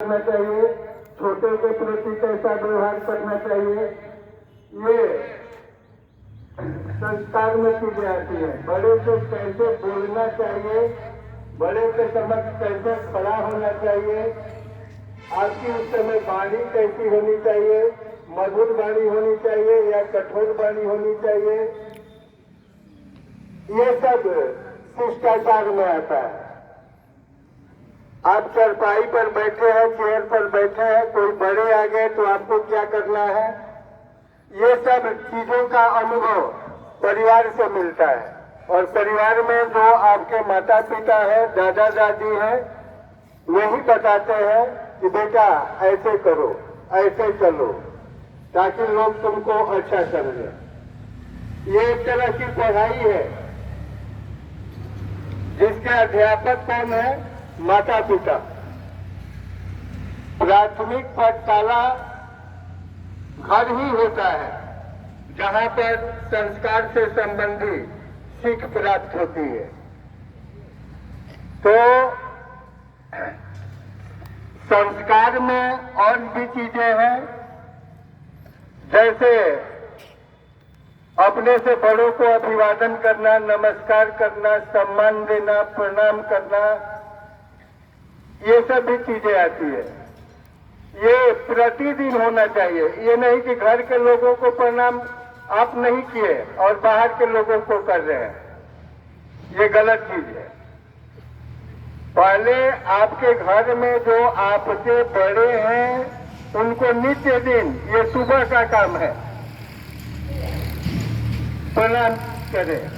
करना चाहिए, छोटे के प्रति कैसा व्यवहार करना चाहिए, ये संस्कार में चीजें आती है। बड़े से कैसे बोलना चाहिए, बड़े के समक्ष कैसे खड़ा होना चाहिए, आपकी उस समय वाणी कैसी होनी चाहिए, मधुर वाणी होनी चाहिए या कठोर वाणी होनी चाहिए, ये सब शिष्टाचार में आता है। आप चरपाई पर बैठे हैं, चेयर पर बैठे हैं, कोई बड़े आ गए तो आपको क्या करना है, ये सब चीजों का अनुभव परिवार से मिलता है। और परिवार में जो आपके माता पिता है, दादा दादी है, वही बताते हैं कि बेटा ऐसे करो, ऐसे चलो, ताकि लोग तुमको अच्छा समझे। ये एक तरह की पढ़ाई है जिसके अध्यापक कौन है, माता पिता। प्राथमिक पाठशाला घर ही होता है जहां पर संस्कार से संबंधी सीख प्राप्त होती है। तो संस्कार में और भी चीजें हैं, जैसे अपने से बड़ों को अभिवादन करना, नमस्कार करना, सम्मान देना, प्रणाम करना, ये सब भी चीजें आती है। ये प्रतिदिन होना चाहिए। ये नहीं कि घर के लोगों को प्रणाम आप नहीं किए और बाहर के लोगों को कर रहे हैं, ये गलत चीज है। पहले आपके घर में जो आपसे बड़े हैं उनको नित्य दिन, ये सुबह का काम है, प्रणाम करें।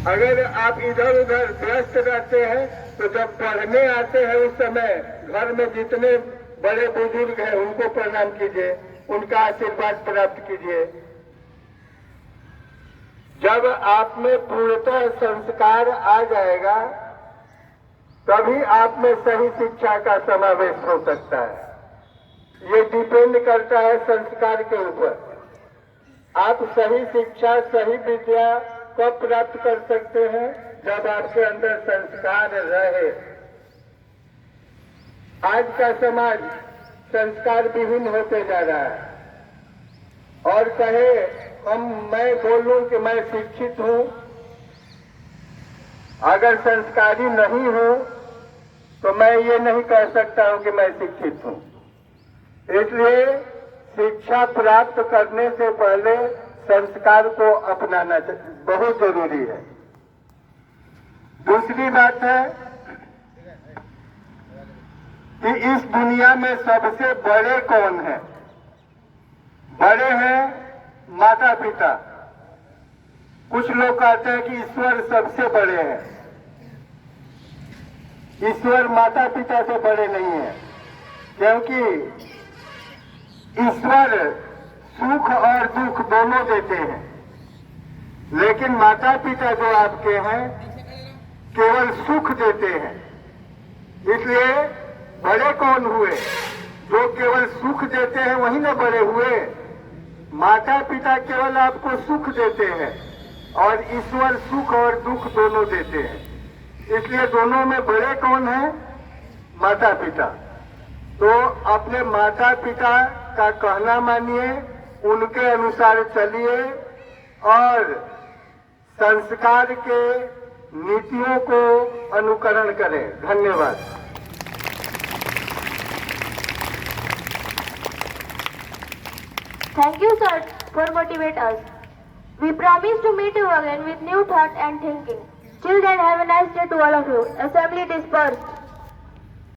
अगर आप इधर उधर व्यस्त रहते हैं तो जब पढ़ने आते हैं उस समय घर में जितने बड़े बुजुर्ग हैं उनको प्रणाम कीजिए, उनका आशीर्वाद प्राप्त कीजिए। जब आप में पूर्णतः संस्कार आ जाएगा तभी आप में सही शिक्षा का समावेश हो सकता है। ये डिपेंड करता है संस्कार के ऊपर। आप सही शिक्षा, सही विद्या कब प्राप्त कर सकते हैं, जब आपके अंदर संस्कार रहे। आज का समाज संस्कार विहीन होते जा रहा है और कहे मैं बोलूं कि मैं शिक्षित हूं, अगर संस्कारी नहीं हूं तो मैं ये नहीं कह सकता हूं कि मैं शिक्षित हूं। इसलिए शिक्षा प्राप्त करने से पहले संस्कार को अपनाना बहुत जरूरी है। दूसरी बात है कि इस दुनिया में सबसे बड़े कौन हैं? बड़े हैं माता पिता। कुछ लोग कहते हैं कि ईश्वर सबसे बड़े हैं। ईश्वर माता पिता से बड़े नहीं हैं, क्योंकि ईश्वर सुख और दुख दोनों देते हैं, लेकिन माता पिता जो आपके हैं केवल सुख देते हैं। इसलिए बड़े कौन हुए? जो केवल सुख देते हैं वही ना बड़े हुए। माता पिता केवल आपको सुख देते हैं और ईश्वर सुख और दुख दोनों देते हैं। इसलिए दोनों में बड़े कौन हैं? माता पिता। तो अपने माता पिता का कहना मानिए, उनके अनुसार चलिए और संस्कार के नीतियों को अनुकरण करें। धन्यवाद। Thank you, sir, for motivate us. We promise to meet you again with new thought and thinking. Till then, have a nice day to all of you. Assembly dispersed.